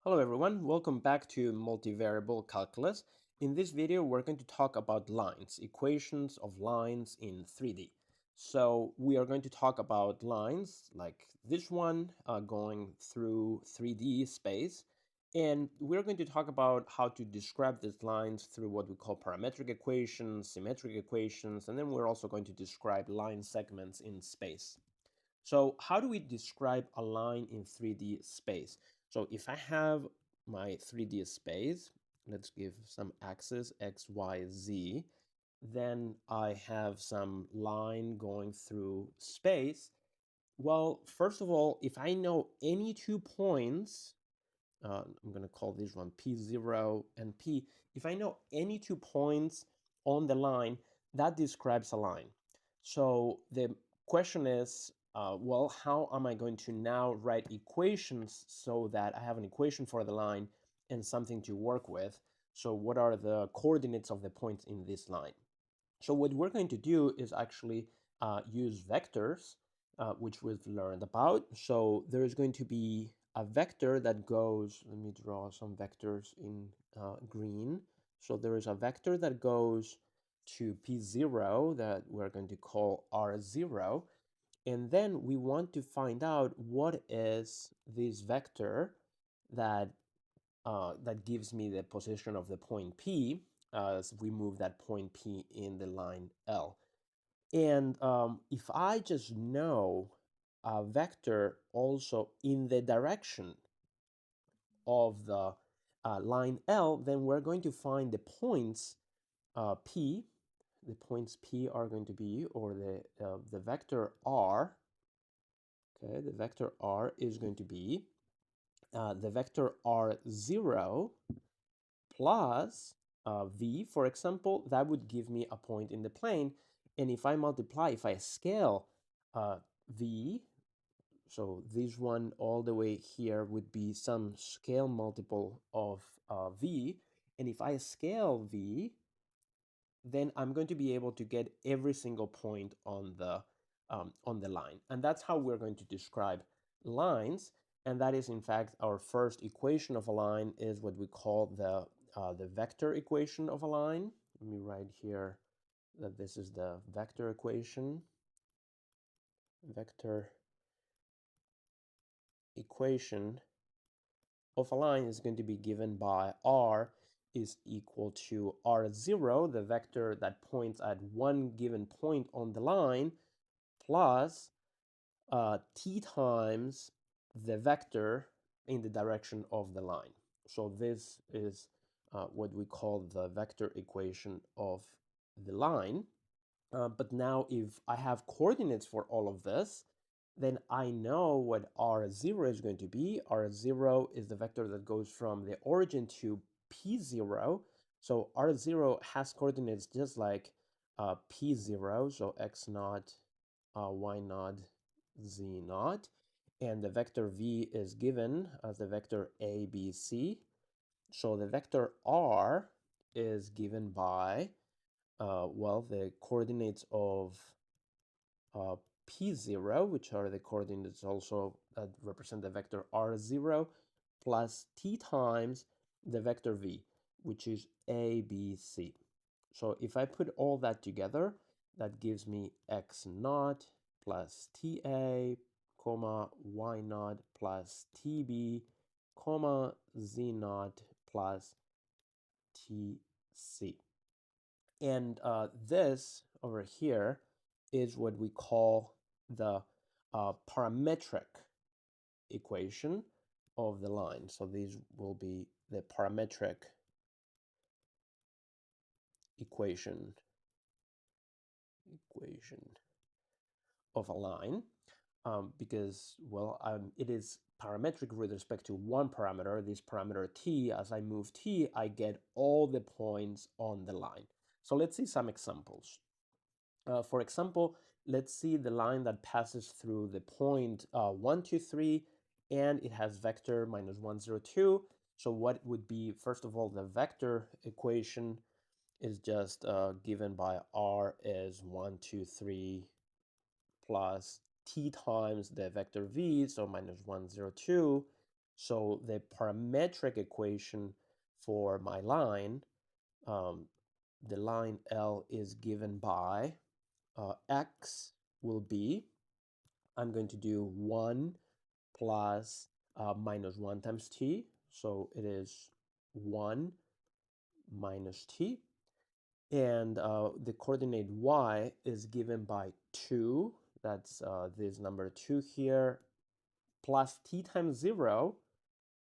Hello everyone, welcome back to Multivariable Calculus. In this video, we're going to talk about lines, equations of lines in 3D. So we are going to talk about lines like this one going through 3D space. And we're going to talk about how to describe these lines through what we call parametric equations, symmetric equations, and then we're also going to describe line segments in space. So how do we describe a line in 3D space? So if I have my 3D space, let's give some axes, X, Y, Z, then I have some line going through space. Well, first of all, if I know any 2 points, I'm going to call this one P0 and P. If I know any 2 points on the line, that describes a line. So the question is, well, how am I going to now write equations so that I have an equation for the line and something to work with? So what are the coordinates of the points in this line? So what we're going to do is actually use vectors, which we've learned about. So there is going to be a vector that goes, let me draw some vectors in green. So there is a vector that goes to P0 that we're going to call R0. And then we want to find out what is this vector that that gives me the position of the point P as we move that point P in the line L. And if I just know a vector also in the direction of the line L, then we're going to find the points P. The points P are going to be, or the vector R. Okay, the vector R is going to be the vector R0 plus V, for example, that would give me a point in the plane. And if I multiply, if I scale V, so this one all the way here would be some scale multiple of V. And if I scale V, then I'm going to be able to get every single point on the line. And that's how we're going to describe lines. And that is, in fact, our first equation of a line is what we call the vector equation of a line. Let me write here that this is the vector equation. Vector equation of a line is going to be given by R is equal to R0, the vector that points at one given point on the line, plus t times the vector in the direction of the line. So this is what we call the vector equation of the line. But now if I have coordinates for all of this, then I know what R0 is going to be. R0 is the vector that goes from the origin to P0. So R0 has coordinates just like P0, so x naught, y naught, z naught. And the vector v is given as the vector a, b, c. So the vector r is given by, well, the coordinates of uh, P0, which are the coordinates also that represent the vector R0, plus t times the vector v, which is a, b, c. So if I put all that together, that gives me x naught plus ta, comma, y naught plus tb, comma, z naught plus tc. And this over here is what we call the parametric equation of the line. So these will be the parametric equation of a line, because, well, it is parametric with respect to one parameter, this parameter t. As I move t, I get all the points on the line. So let's see some examples. For example, let's see the line that passes through the point 1, 2, 3, and it has vector minus 1, 0, 2. So what would be, first of all, the vector equation is just given by r is 1, 2, 3 plus t times the vector v, so minus 1, 0, 2. So the parametric equation for my line, the line L is given by x will be, I'm going to do 1 plus minus 1 times t. So it is 1 minus t. And the coordinate y is given by 2. That's this number 2 here, plus t times 0.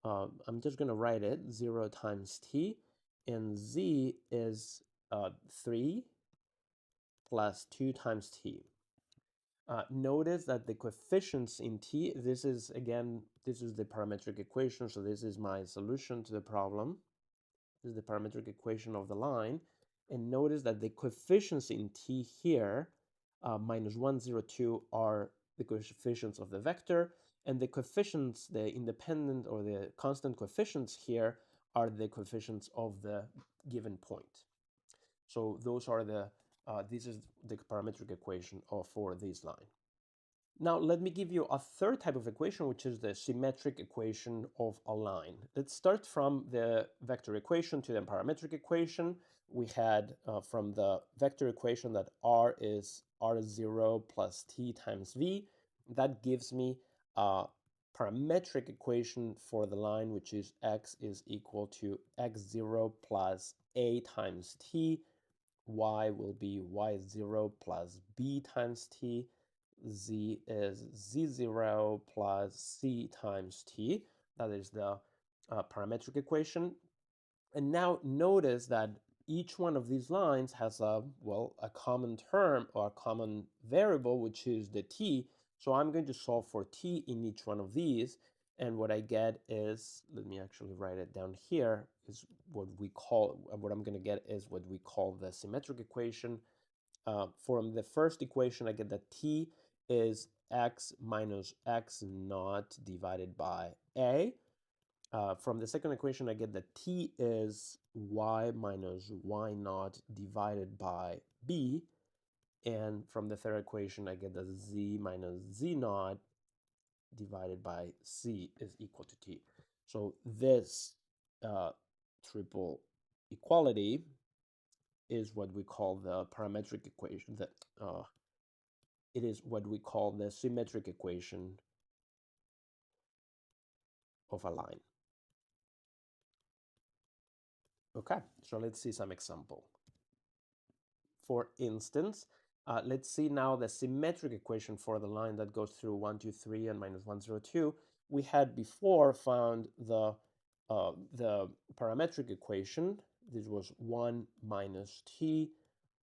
I'm just going to write it, 0 times t. And z is 3 plus 2 times t. Notice that the coefficients in t, this is the parametric equation, so this is my solution to the problem. This is the parametric equation of the line. And notice that the coefficients in t here, minus 1, 0, 2, are the coefficients of the vector, and the coefficients, the independent or the constant coefficients here, are the coefficients of the given point. So those are this is the parametric equation for this line. Now, let me give you a third type of equation, which is the symmetric equation of a line. Let's start from the vector equation to the parametric equation. We had from the vector equation that r is r0 plus t times v. That gives me a parametric equation for the line, which is x is equal to x0 plus a times t. Y will be y0 plus b times t. Z is z0 plus c times t. That is the parametric equation. And now notice that each one of these lines has a common term or a common variable, which is the t. So I'm going to solve for t in each one of these. And what I get is, let me actually write it down here, is what I'm going to get is what we call the symmetric equation. From the first equation, I get that t is x minus x naught divided by a. From the second equation, I get that t is y minus y naught divided by b. And from the third equation, I get that z minus z naught divided by c is equal to t. So this triple equality is what we call the parametric equation. It is what we call the symmetric equation of a line. Okay, so let's see some example. For instance, let's see now the symmetric equation for the line that goes through 1, 2, 3 and minus 1, 0, 2. We had before found the parametric equation. This was 1 minus t,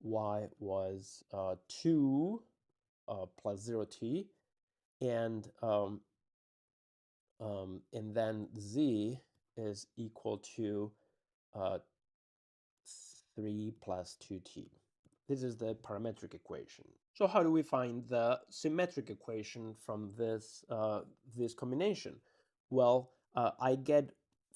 y was 2 plus 0t, and then z is equal to 3 plus 2t. This is the parametric equation. So how do we find the symmetric equation from this combination? Well, I get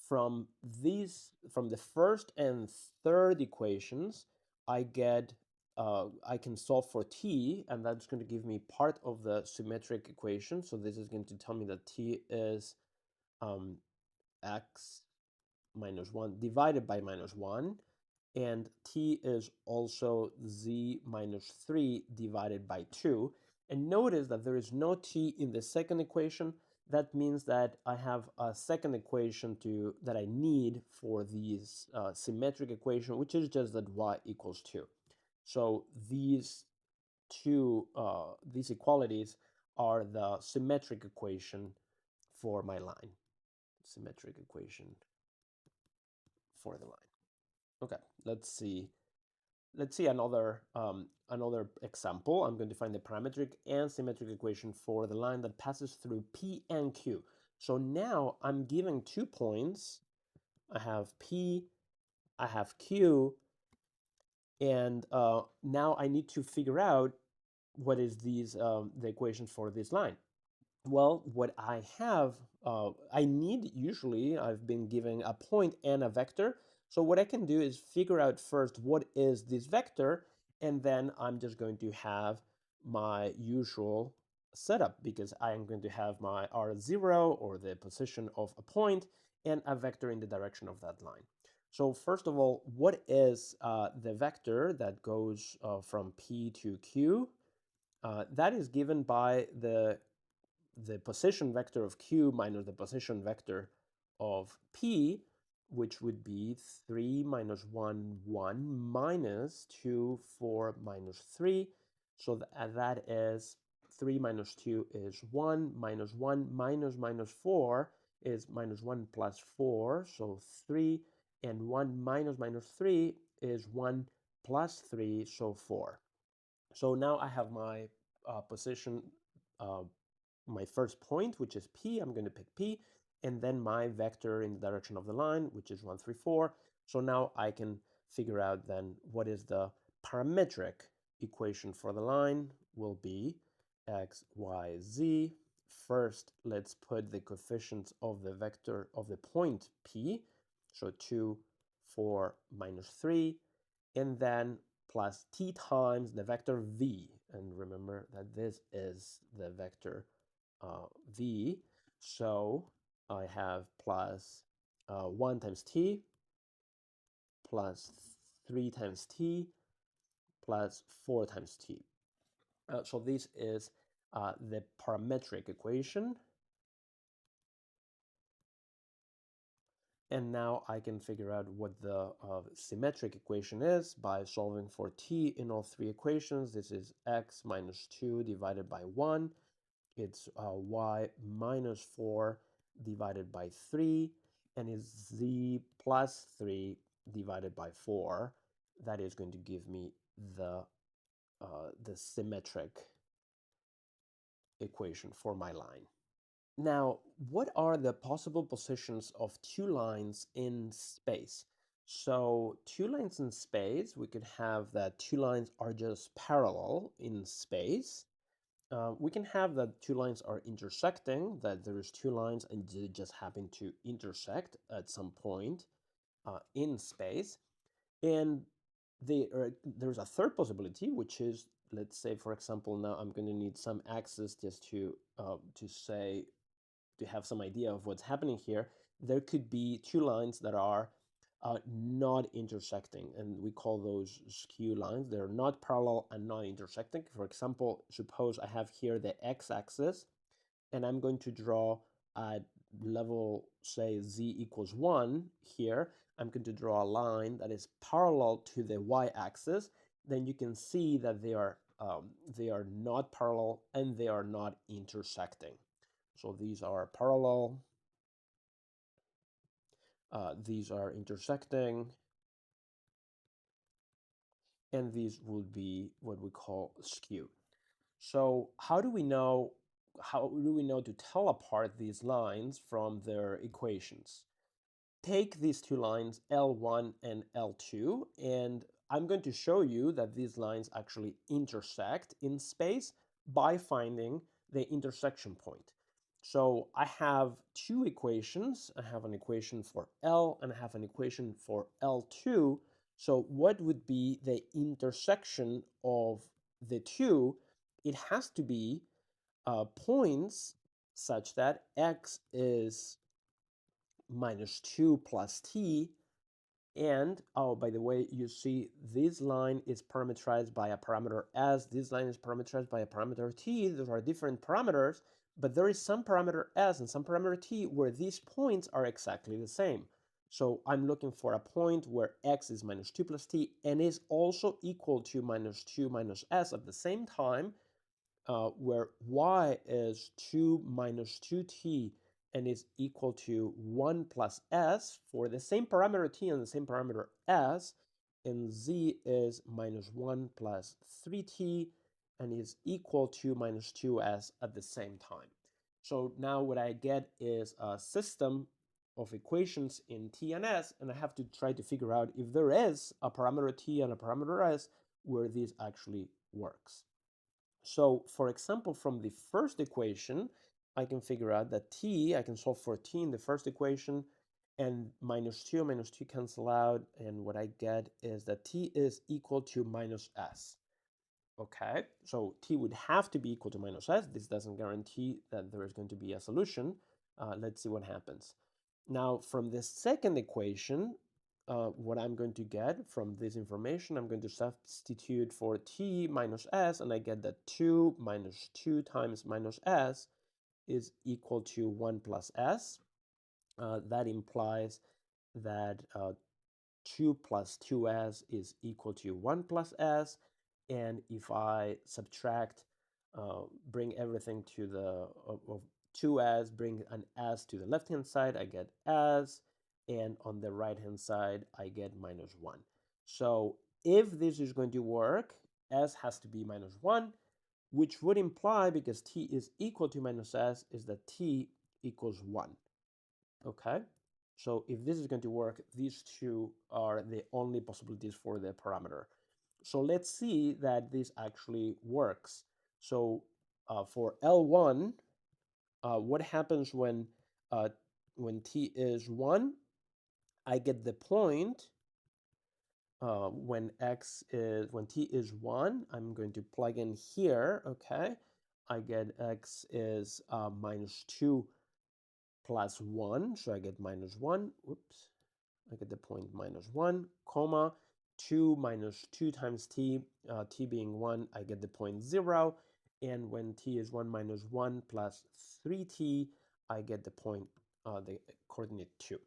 from the first and third equations, I can solve for t, and that's going to give me part of the symmetric equation. So this is going to tell me that t is x minus 1 divided by minus 1, and t is also z minus 3 divided by 2. And notice that there is no t in the second equation. That means that I have a second equation that I need for these symmetric equation, which is just that y equals 2. So these equalities are the symmetric equation for my line. Symmetric equation for the line. Okay, let's see another example. I'm going to find the parametric and symmetric equation for the line that passes through P and Q. So now I'm given 2 points. I have P, I have Q, and now I need to figure out what is the equations for this line. Well, what I have, I've been given a point and a vector. So what I can do is figure out first what is this vector, and then I'm just going to have my usual setup because I am going to have my r0 or the position of a point and a vector in the direction of that line. So first of all, what is the vector that goes from P to Q? That is given by the position vector of Q minus the position vector of P, which would be 3 minus 1, 1 minus 2, 4 minus 3. So that is 3 minus 2 is 1, minus 1 minus minus 4 is minus 1 plus 4, so 3, and 1 minus minus 3 is 1 plus 3, so 4. So now I have my position, my first point, which is P. I'm going to pick P, and then my vector in the direction of the line, which is 1, 3, 4. So now I can figure out then what is the parametric equation for the line will be x, y, z. First, let's put the coefficients of the vector of the point P, so 2, 4, minus 3, and then plus t times the vector v. And remember that this is the vector v. So I have plus 1 times t plus 3 times t plus 4 times t. So this is the parametric equation. And now I can figure out what the symmetric equation is by solving for t in all three equations. This is x minus 2 divided by 1. It's y minus 4 divided by 3, and is z plus 3 divided by 4. That is going to give me the symmetric equation for my line. Now, what are the possible positions of two lines in space? So two lines in space, we could have that two lines are just parallel in space. We can have that two lines are intersecting, that there is two lines and they just happen to intersect at some point in space. And there's a third possibility, which is, let's say, for example, now I'm going to need some axis just to say, to have some idea of what's happening here. There could be two lines that are not intersecting, and we call those skew lines. They're not parallel and not intersecting. For example, suppose I have here the x-axis, and I'm going to draw at level, say, z equals 1 here. I'm going to draw a line that is parallel to the y-axis. Then you can see that they are not parallel and they are not intersecting. So these are parallel, these are intersecting, and these would be what we call skew. So how do we know to tell apart these lines from their equations? Take these two lines, L1 and L2, and I'm going to show you that these lines actually intersect in space by finding the intersection point. So I have two equations. I have an equation for L and I have an equation for L2. So what would be the intersection of the two? It has to be points such that x is minus 2 plus t, and, oh, by the way, you see this line is parameterized by a parameter s, this line is parameterized by a parameter t. Those are different parameters, but there is some parameter s and some parameter t where these points are exactly the same. So I'm looking for a point where x is minus 2 plus t and is also equal to minus 2 minus s at the same time, where y is 2 minus 2t and is equal to 1 plus s for the same parameter t and the same parameter s, and z is minus 1 plus 3t and is equal to minus 2s at the same time. So now what I get is a system of equations in t and s, and I have to try to figure out if there is a parameter t and a parameter s where this actually works. So, for example, from the first equation, I can figure out that t, I can solve for t in the first equation, and minus 2 cancel out, and what I get is that t is equal to minus s. Okay, so t would have to be equal to minus s. This doesn't guarantee that there is going to be a solution. Let's see what happens. Now, from the second equation, what I'm going to get from this information, I'm going to substitute for t minus s, and I get that 2 minus 2 times minus s is equal to 1 plus s. That implies that 2 plus 2s is equal to 1 plus s. And if I subtract, bring everything to the of 2s, bring an s to the left-hand side, I get s. And on the right-hand side, I get minus 1. So if this is going to work, s has to be minus 1, which would imply, because t is equal to minus s, is that t equals 1. Okay, so if this is going to work, these two are the only possibilities for the parameter. So let's see that this actually works. So for L1, what happens when t is 1? I get the point when t is 1. I'm going to plug in here, okay? I get x is minus 2 plus 1, so I get minus 1. Whoops. I get the point minus 1, comma, 2 minus 2 times t, t being 1, I get the point 0. And when t is 1 minus 1 plus 3t, I get the point, the coordinate 2.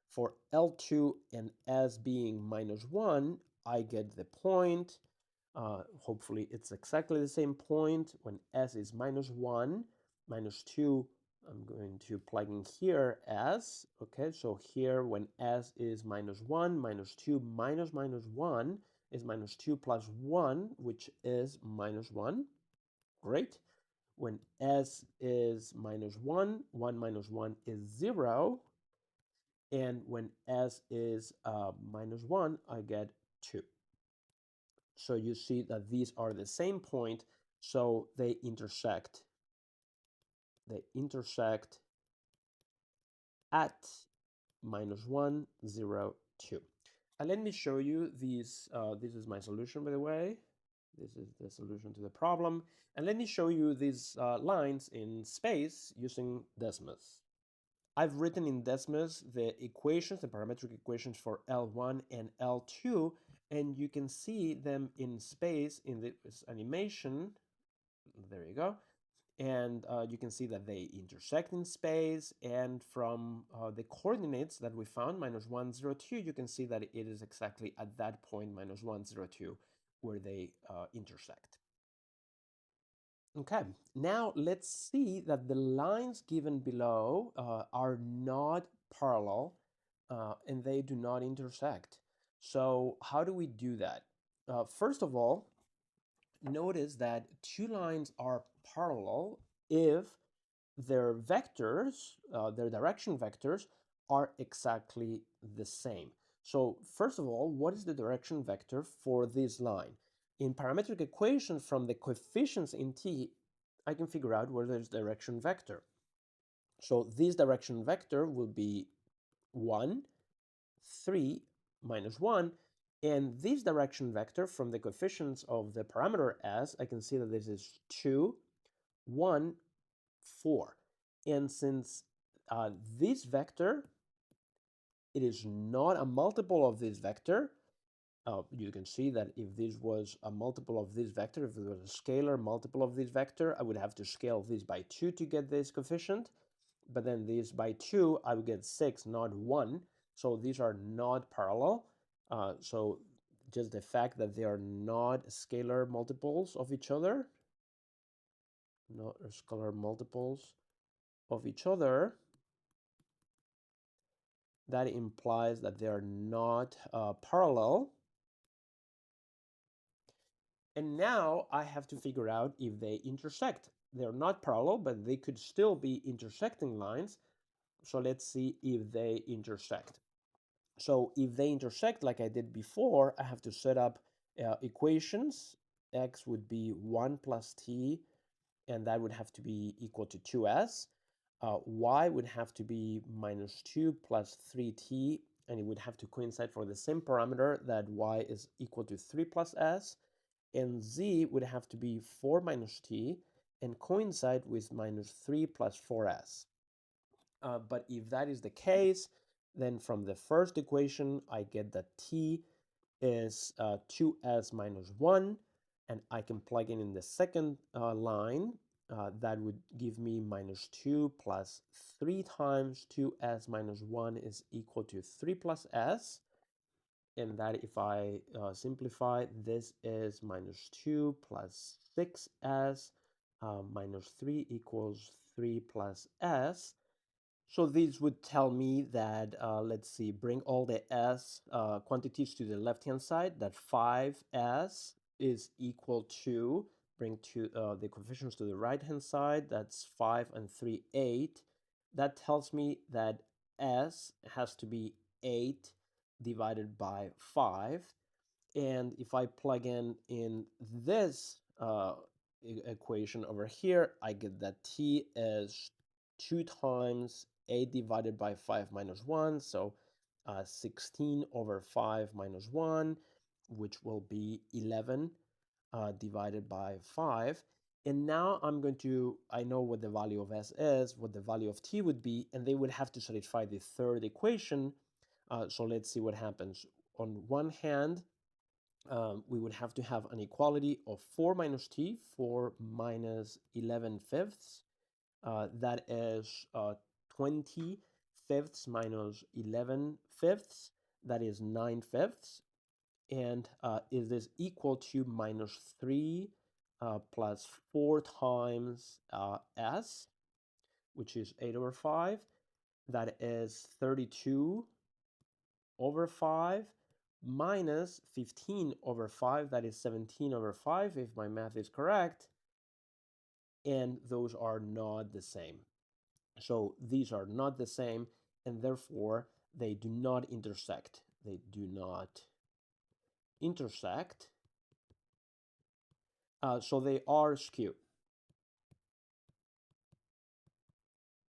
For L2 and s being minus 1, I get the point. Hopefully, it's exactly the same point. When s is minus 1, minus 2, I'm going to plug in here s. Okay, so here when s is minus 1, minus 2 minus minus 1 is minus 2 plus 1, which is minus 1. Great. When s is minus 1, 1 minus 1 is 0. And when s is minus 1, I get 2. So you see that these are the same point, so they intersect. They intersect at minus 1, 0, 2. And let me show you these. This is my solution, by the way. This is the solution to the problem. And let me show you these lines in space using Desmos. I've written in Desmos the equations, the parametric equations for L1 and L2, and you can see them in space in this animation. There you go. And you can see that they intersect in space, and from the coordinates that we found, minus 1, 0, 2, you can see that it is exactly at that point, minus 1, 0, 2, where they intersect. Okay, now let's see that the lines given below are not parallel and they do not intersect. So how do we do that? First of all, notice that two lines are parallel if their vectors, their direction vectors, are exactly the same. So first of all, what is the direction vector for this line? In parametric equations from the coefficients in t, I can figure out where there's direction vector. So this direction vector will be 1, 3, minus 1. And this direction vector from the coefficients of the parameter s, I can see that this is 2, 1, 4. And since this vector, it is not a multiple of this vector, you can see that if this was a multiple of this vector, if it was a scalar multiple of this vector, I would have to scale this by 2 to get this coefficient. But then this by 2, I would get 6, not 1. So these are not parallel. So just the fact that they are not scalar multiples of each other, not scalar multiples of each other, that implies that they are not parallel. And now I have to figure out if they intersect. They're not parallel, but they could still be intersecting lines. So let's see if they intersect. So if they intersect like I did before, I have to set up equations. X would be 1 plus t, and that would have to be equal to 2s. Y would have to be minus 2 plus 3t, and it would have to coincide for the same parameter that y is equal to 3 plus s. and z would have to be 4 minus t and coincide with minus 3 plus 4s. But if that is the case, then from the first equation, I get that t is 2s minus 1, and I can plug in the second line. That would give me minus 2 plus 3 times 2s minus 1 is equal to 3 plus s. And that, if I simplify, this is minus 2 plus 6s minus 3 equals 3 plus s. So this would tell me that, let's see, bring all the s quantities to the left-hand side, that 5s is equal to, bring to the coefficients to the right-hand side, that's 5 and 3, 8. That tells me that s has to be 8 divided by 5. And if I plug in this equation over here, I get that t is 2 times 8 divided by 5 minus 1, so 16 over 5 minus 1, which will be 11 divided by 5. And now I know what the value of s is, what the value of t would be, and they would have to satisfy the third equation. So let's see what happens. On one hand, we would have to have an equality of 4 minus t, 4 minus 11 fifths. That is 20 fifths minus 11 fifths. That is 9 fifths. And is this equal to minus 3 plus 4 times s, which is 8 over 5. That is 32 over 5 minus 15 over 5, that is 17 over 5, if my math is correct, and those are not the same. So these are not the same, and therefore they do not intersect. They do not intersect, so they are skew.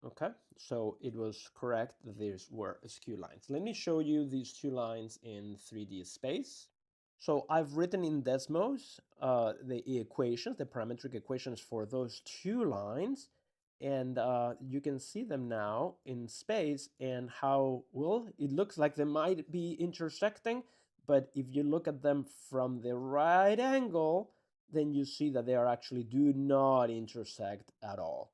Okay, so it was correct that these were skew lines. Let me show you these two lines in 3D space. So I've written in Desmos the equations, the parametric equations for those two lines, and you can see them now in space and how, well, it looks like they might be intersecting, but if you look at them from the right angle, then you see that they are actually do not intersect at all.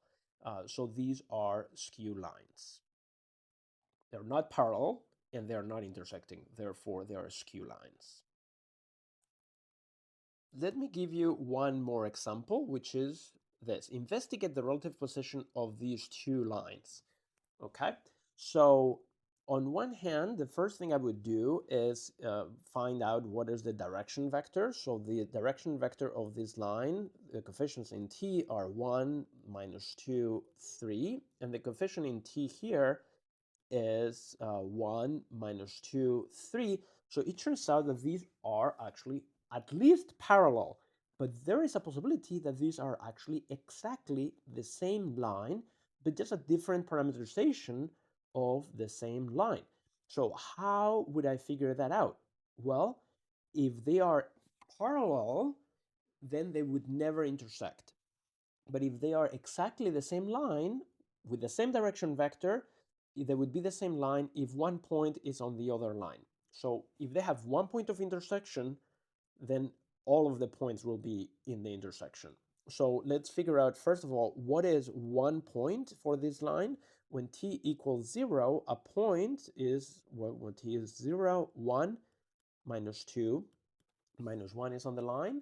So these are skew lines. They're not parallel and they're not intersecting, therefore they are skew lines. Let me give you one more example, which is this. Investigate the relative position of these two lines. Okay, so on one hand, the first thing I would do is find out what is the direction vector. So the direction vector of this line, the coefficients in t are 1, minus 2, 3, and the coefficient in t here is 1, minus 2, 3. So it turns out that these are actually at least parallel, but there is a possibility that these are actually exactly the same line, but just a different parameterization of the same line. So how would I figure that out? Well, if they are parallel, then they would never intersect. But if they are exactly the same line with the same direction vector, they would be the same line if one point is on the other line. So if they have one point of intersection, then all of the points will be in the intersection. So let's figure out, first of all, what is one point for this line? When t equals 0, a point is, well, when t is 0, 1, minus 2, minus 1 is on the line.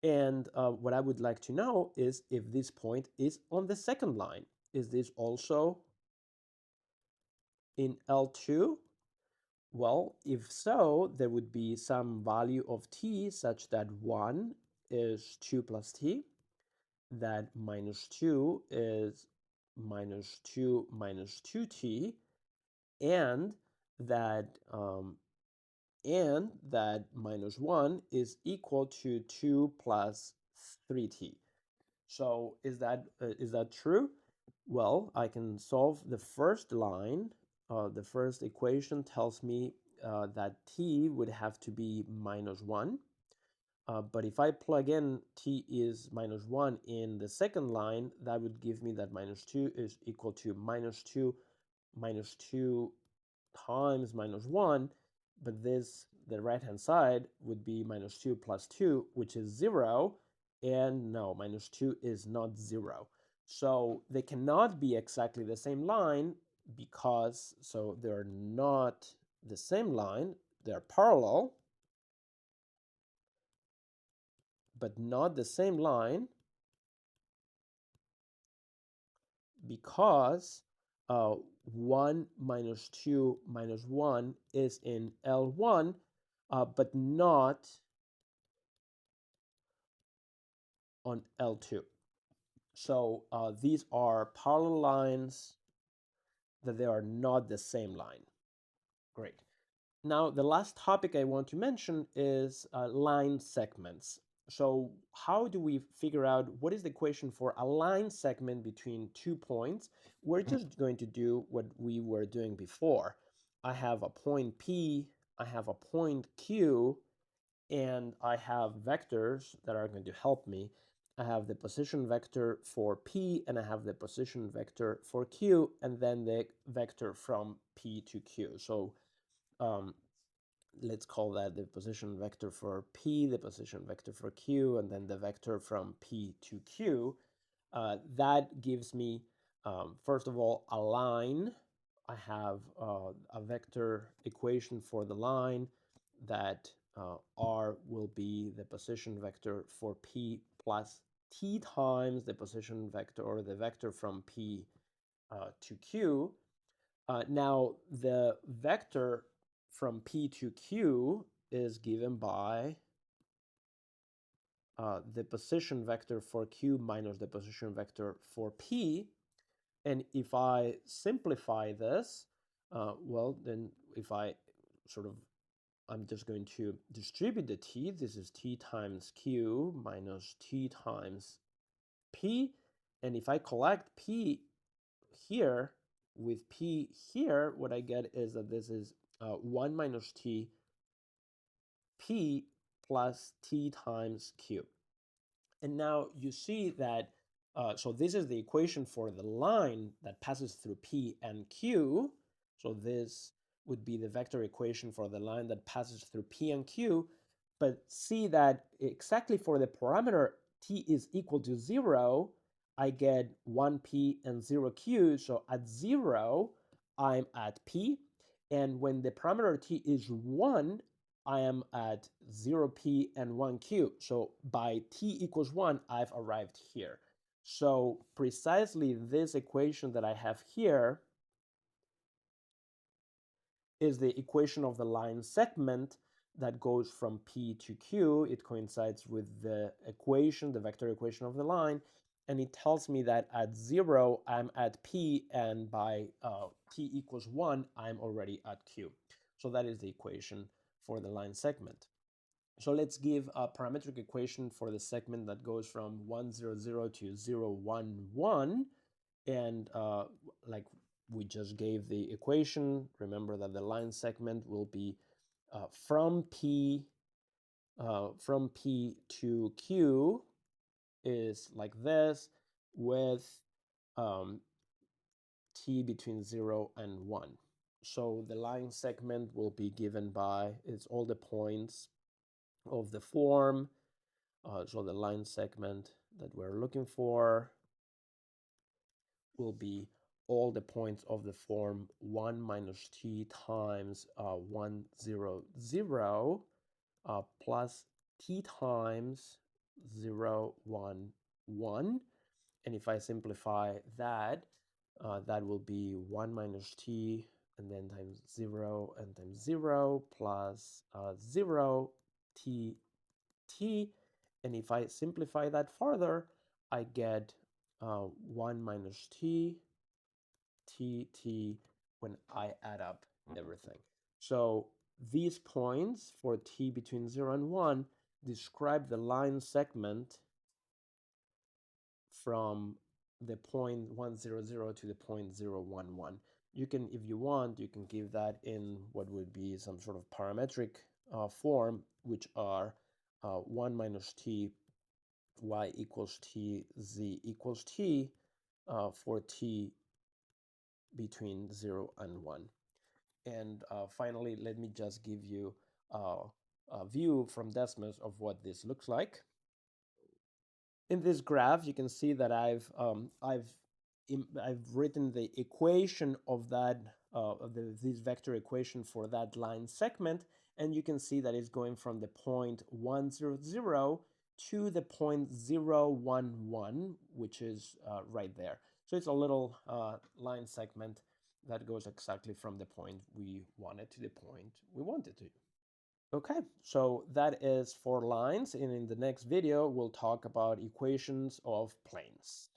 And what I would like to know is if this point is on the second line. Is this also in L2? Well, if so, there would be some value of t such that 1 is 2 plus t, that minus 2 is minus 2 minus 2t, and that minus 1 is equal to 2 plus 3t. So is that true? Well, I can solve the first line. The first equation tells me that t would have to be minus 1. But if I plug in t is minus 1 in the second line, that would give me that minus 2 is equal to minus 2 times minus 1, but the right-hand side would be minus 2 plus 2, which is 0, and no, minus 2 is not 0. So they cannot be exactly the same line because, so they're not the same line, they're parallel, but not the same line because 1 minus 2 minus 1 is in L1, but not on L2. So these are parallel lines that they are not the same line. Great. Now, the last topic I want to mention is line segments. So how do we figure out what is the equation for a line segment between 2 points? We're just going to do what we were doing before. I have a point P, I have a point Q, and I have vectors that are going to help me. I have the position vector for P, and I have the position vector for Q, and then the vector from P to Q. So um, let's call that the position vector for P, the position vector for Q, and then the vector from P to Q. That gives me, first of all, a line. I have a vector equation for the line that R will be the position vector for P plus T times the position vector or the vector from P to Q. Now, the vector from P to Q is given by the position vector for Q minus the position vector for P. And if I simplify this, well, then if I sort of, I'm just going to distribute the T. This is T times Q minus T times P. And if I collect P here with P here, what I get is that this is 1 minus T P plus T times Q. And now you see that, so this is the equation for the line that passes through P and Q. So this would be the vector equation for the line that passes through P and Q. But see that exactly for the parameter T is equal to 0, I get 1P and 0Q. So at 0, I'm at P. And when the parameter T is 1, I am at 0p and 1q. So by t equals 1, I've arrived here. So precisely this equation that I have here is the equation of the line segment that goes from P to Q. It coincides with the equation, the vector equation of the line, and it tells me that at 0, I'm at P, and by t equals 1, I'm already at Q. So that is the equation for the line segment. So let's give a parametric equation for the segment that goes from 1, 0, 0 to 0, 1, 1. And like we just gave the equation, remember that the line segment will be from P to Q is like this with T between 0 and 1. So the line segment will be given by, it's all the points of the form. So the line segment that we're looking for will be all the points of the form 1 minus t times 1, 0, 0 plus t times 0, 1, 1. And if I simplify that, that will be 1 minus t and then times 0 and times 0 plus 0 t t. And if I simplify that further, I get 1 minus t t when I add up everything. So these points for t between 0 and 1 describe the line segment from the point 1, 0, 0 to the point 0, 1, 1. You can, if you want, you can give that in what would be some sort of parametric form, which are 1 minus t, y equals t, z equals t, for t between 0 and 1. And finally, let me just give you a view from Desmos of what this looks like. In this graph, you can see that I've written the equation of that this vector equation for that line segment, and you can see that it's going from the point 1, 0, 0 to the point 0, 1, 1, which is right there. So it's a little line segment that goes exactly from the point we wanted to the point we wanted to. Okay, so that is for lines, and in the next video, we'll talk about equations of planes.